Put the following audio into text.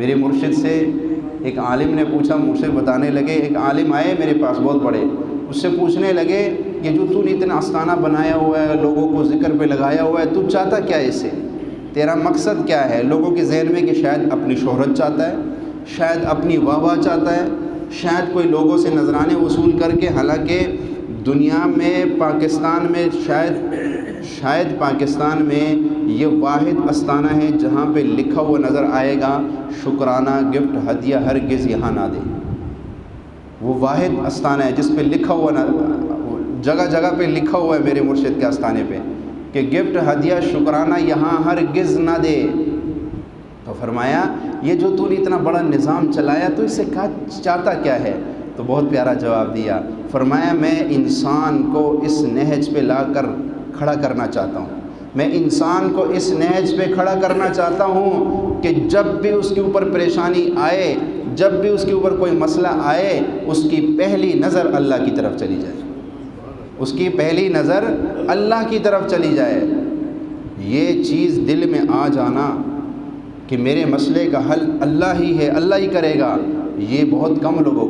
میرے مرشد سے ایک عالم نے پوچھا، مجھ سے بتانے لگے، ایک عالم آئے میرے پاس بہت بڑے، اس سے پوچھنے لگے کہ جو تو نے اتنا آستانہ بنایا ہوا ہے، لوگوں کو ذکر پہ لگایا ہوا ہے، تو چاہتا کیا ہے اس سے؟ تیرا مقصد کیا ہے؟ لوگوں کے ذہن میں کہ شاید اپنی شہرت چاہتا ہے، شاید اپنی واہ چاہتا ہے، شاید کوئی لوگوں سے نذرانے وصول کر کے، حالانکہ دنیا میں پاکستان میں شاید پاکستان میں یہ واحد آستانہ ہے جہاں پہ لکھا ہوا نظر آئے گا شکرانہ، گفٹ، ہدیہ ہرگز یہاں نہ دے۔ وہ واحد آستانہ ہے جس پہ لکھا ہوا جگہ جگہ پہ لکھا ہوا ہے میرے مرشد کے آستانے پہ کہ گفٹ، ہدیہ، شکرانہ یہاں ہرگز نہ دے۔ تو فرمایا یہ جو تو نے اتنا بڑا نظام چلایا تو اس سے چاہتا کیا ہے؟ تو بہت پیارا جواب دیا، فرمایا میں انسان کو اس نہج پہ لا کر کھڑا کرنا چاہتا ہوں، میں انسان کو اس نہج پہ کھڑا کرنا چاہتا ہوں کہ جب بھی اس کے اوپر پریشانی آئے، جب بھی اس کے اوپر کوئی مسئلہ آئے، اس کی پہلی نظر اللہ کی طرف چلی جائے، اس کی پہلی نظر اللہ کی طرف چلی جائے۔ یہ چیز دل میں آ جانا کہ میرے مسئلے کا حل اللہ ہی ہے، اللہ ہی کرے گا، یہ بہت کم لوگوں